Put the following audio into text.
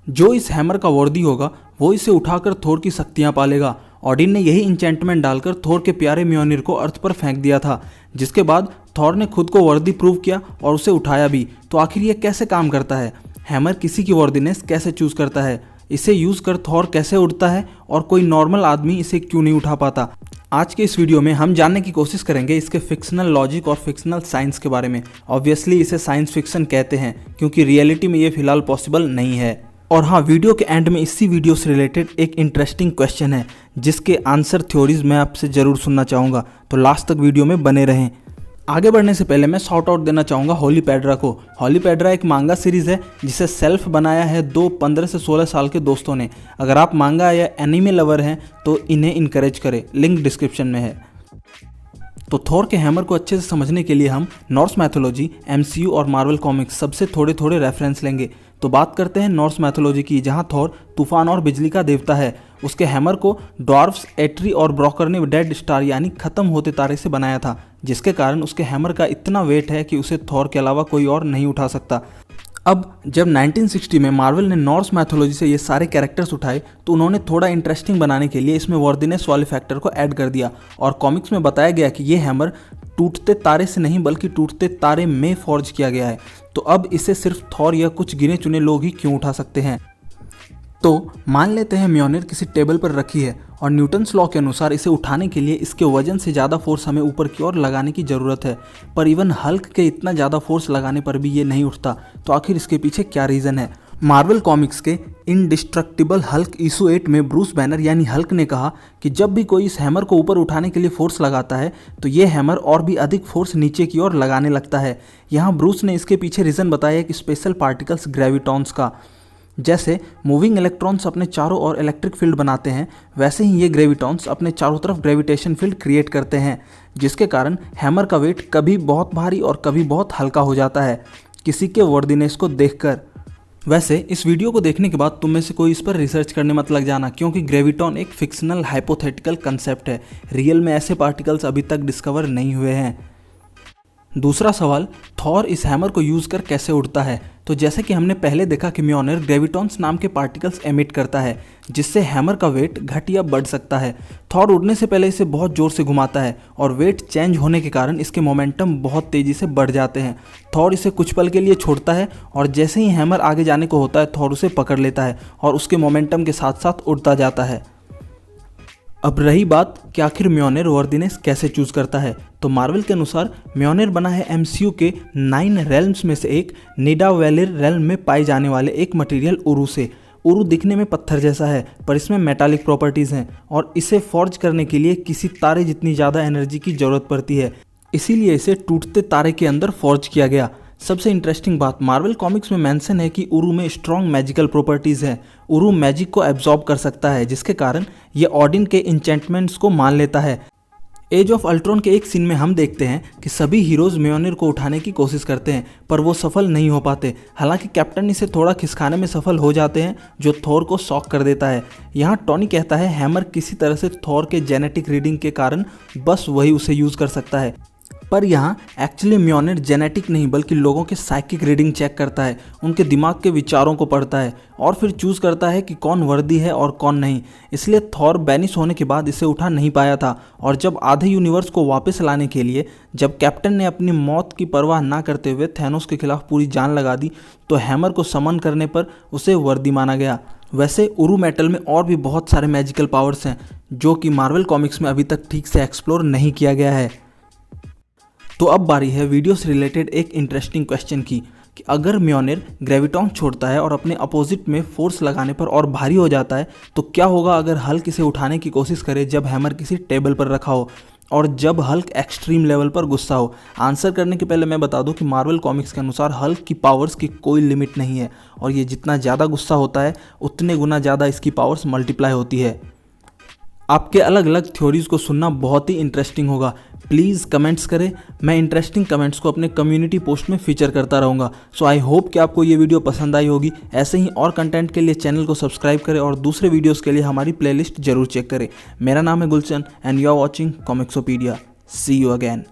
जो इस हैमर का वर्दी होगा वो इसे उठाकर थोर की शक्तियां पालेगा। ओडिन ने यही इंचेंटमेंट डालकर थोर के प्यारे म्योनिर को अर्थ पर फेंक दिया था, जिसके बाद थोर ने खुद को वर्दी प्रूव किया और उसे उठाया भी। तो आखिर ये कैसे काम करता है? हैमर किसी की वर्दीनेस कैसे चूज करता है? इसे यूज कर थोर कैसे उड़ता है और कोई नॉर्मल आदमी इसे क्यों नहीं उठा पाता? आज के इस वीडियो में हम जानने की कोशिश करेंगे इसके फिक्शनल लॉजिक और फिक्शनल साइंस के बारे में। ऑब्वियसली इसे साइंस फिक्शन कहते हैं क्योंकि रियलिटी में ये फिलहाल पॉसिबल नहीं है। और हाँ, वीडियो के एंड में इसी वीडियो से रिलेटेड एक इंटरेस्टिंग क्वेश्चन है जिसके आंसर थ्योरीज मैं आपसे जरूर सुनना चाहूँगा, तो लास्ट तक वीडियो में बने रहें। आगे बढ़ने से पहले मैं शॉर्ट आउट देना चाहूँगा होली पैड्रा को। होली पैड्रा एक मांगा सीरीज़ है जिसे सेल्फ बनाया है दो 15 से 16 साल के दोस्तों ने। अगर आप मांगा या एनीमे लवर हैं तो इन्हें इनकरेज करें, लिंक डिस्क्रिप्शन में है। तो थोर के हैमर को अच्छे से समझने के लिए हम नॉर्स मैथोलॉजी, एमसीयू और मार्वल कॉमिक्स सबसे थोड़े थोड़े रेफरेंस लेंगे। तो बात करते हैं नॉर्स मैथोलॉजी की, जहां थोर तूफान और बिजली का देवता है। उसके हैमर को ड्वार्फ्स, एट्री और ब्रोकर ने डेड स्टार यानी खत्म होते तारे से बनाया था, जिसके कारण उसके हैमर का इतना वेट है कि उसे थोर के अलावा कोई और नहीं उठा सकता। अब जब 1960 में मार्वल ने नॉर्स मैथोलॉजी से ये सारे कैरेक्टर्स उठाए तो उन्होंने थोड़ा इंटरेस्टिंग बनाने के लिए इसमें वर्दीनेस वाले फैक्टर को ऐड कर दिया और कॉमिक्स में बताया गया कि ये हैमर टूटते तारे से नहीं बल्कि टूटते तारे में फॉर्ज किया गया है। तो अब इसे सिर्फ थॉर या कुछ गिने चुने लोग ही क्यों उठा सकते हैं? तो मान लेते हैं म्योनिर किसी टेबल पर रखी है और न्यूटन्स लॉ के अनुसार इसे उठाने के लिए इसके वजन से ज़्यादा फोर्स हमें ऊपर की ओर लगाने की ज़रूरत है, पर इवन हल्क के इतना ज़्यादा फोर्स लगाने पर भी ये नहीं उठता। तो आखिर इसके पीछे क्या रीज़न है? मार्वल कॉमिक्स के इंडिस्ट्रक्टिबल हल्क इशू 8 में ब्रूस बैनर यानी हल्क ने कहा कि जब भी कोई इस हैमर को ऊपर उठाने के लिए फोर्स लगाता है तो ये हैमर और भी अधिक फोर्स नीचे की ओर लगाने लगता है। यहाँ ब्रूस ने इसके पीछे रीज़न बताया कि स्पेशल पार्टिकल्स ग्रेविटॉन्स का। जैसे मूविंग इलेक्ट्रॉन्स अपने चारों ओर इलेक्ट्रिक फील्ड बनाते हैं, वैसे ही ये ग्रेविटॉन्स अपने चारों तरफ ग्रेविटेशन फील्ड क्रिएट करते हैं, जिसके कारण हैमर का वेट कभी बहुत भारी और कभी बहुत हल्का हो जाता है किसी के वर्दीनेस को देखकर। वैसे इस वीडियो को देखने के बाद तुम में से कोई इस पर रिसर्च करने मत लग जाना, क्योंकि ग्रेविटॉन एक फिक्शनल हाइपोथेटिकल कंसेप्ट है। रियल में ऐसे पार्टिकल्स अभी तक डिस्कवर नहीं हुए हैं। दूसरा सवाल, थॉर इस हैमर को यूज़ कर कैसे उड़ता है? तो जैसे कि हमने पहले देखा कि म्योनिर ग्रेविटॉन्स नाम के पार्टिकल्स एमिट करता है, जिससे हैमर का वेट घट या बढ़ सकता है। थॉर उड़ने से पहले इसे बहुत ज़ोर से घुमाता है और वेट चेंज होने के कारण इसके मोमेंटम बहुत तेज़ी से बढ़ जाते हैं। थॉर इसे कुछ पल के लिए छोड़ता है और जैसे ही हैमर आगे जाने को होता है थॉर उसे पकड़ लेता है और उसके मोमेंटम के साथ साथ उड़ता जाता है। अब रही बात कि आखिर म्योनिर वर्दीनेस कैसे चूज करता है, तो मार्वल के अनुसार म्योनिर बना है एमसीयू के 9 रेल्म्स में से एक निडावेलिर रेल्म में पाए जाने वाले एक मटेरियल उरु से। उरु दिखने में पत्थर जैसा है पर इसमें मेटालिक प्रॉपर्टीज़ हैं और इसे फॉर्ज करने के लिए किसी तारे जितनी ज़्यादा एनर्जी की ज़रूरत पड़ती है, इसीलिए इसे टूटते तारे के अंदर फॉर्ज किया गया। सबसे इंटरेस्टिंग बात, मार्वल कॉमिक्स में मेंशन है कि उरु में स्ट्रॉन्ग मैजिकल प्रॉपर्टीज़ हैं। उरु मैजिक को एब्जॉर्ब कर सकता है, जिसके कारण ये ओडिन के इंचेंटमेंट्स को मान लेता है। एज ऑफ अल्ट्रॉन के एक सीन में हम देखते हैं कि सभी हीरोज म्योनिर को उठाने की कोशिश करते हैं पर वो सफल नहीं हो पाते। हालांकि कैप्टन इसे थोड़ा खिसकाने में सफल हो जाते हैं, जो थोर को शॉक कर देता है। यहाँ टॉनी कहता है हैमर किसी तरह से थोर के जेनेटिक रीडिंग के कारण बस वही उसे यूज़ कर सकता है, पर यहाँ एक्चुअली म्योनिर जेनेटिक नहीं बल्कि लोगों के साइकिक रीडिंग चेक करता है, उनके दिमाग के विचारों को पढ़ता है और फिर चूज़ करता है कि कौन वर्दी है और कौन नहीं। इसलिए थॉर बैनिश होने के बाद इसे उठा नहीं पाया था और जब आधे यूनिवर्स को वापस लाने के लिए जब कैप्टन ने अपनी मौत की परवाह ना करते हुए थैनोस के खिलाफ पूरी जान लगा दी तो हैमर को समन करने पर उसे वर्दी माना गया। वैसे उरु मेटल में और भी बहुत सारे मैजिकल पावर्स हैं जो कि मार्वल कॉमिक्स में अभी तक ठीक से एक्सप्लोर नहीं किया गया है। तो अब बारी है वीडियो से रिलेटेड एक इंटरेस्टिंग क्वेश्चन की कि अगर म्योनिर ग्रेविटॉन छोड़ता है और अपने अपोजिट में फोर्स लगाने पर और भारी हो जाता है तो क्या होगा अगर हल्क इसे उठाने की कोशिश करे जब हैमर किसी टेबल पर रखा हो और जब हल्क एक्सट्रीम लेवल पर गुस्सा हो? आंसर करने के पहले मैं बता दूं कि मार्वल कॉमिक्स के अनुसार हल्क की पावर्स की कोई लिमिट नहीं है और ये जितना ज़्यादा गुस्सा होता है उतने गुना ज़्यादा इसकी पावर्स मल्टीप्लाई होती है। आपके अलग अलग थ्योरीज़ को सुनना बहुत ही इंटरेस्टिंग होगा। प्लीज़ कमेंट्स करें, मैं इंटरेस्टिंग कमेंट्स को अपने कम्युनिटी पोस्ट में फीचर करता रहूँगा। सो आई होप कि आपको ये वीडियो पसंद आई होगी। ऐसे ही और कंटेंट के लिए चैनल को सब्सक्राइब करें और दूसरे वीडियोज़ के लिए हमारी प्लेलिस्ट जरूर चेक करें। मेरा नाम है Gulshan and you are watching Comicsopedia. See you again.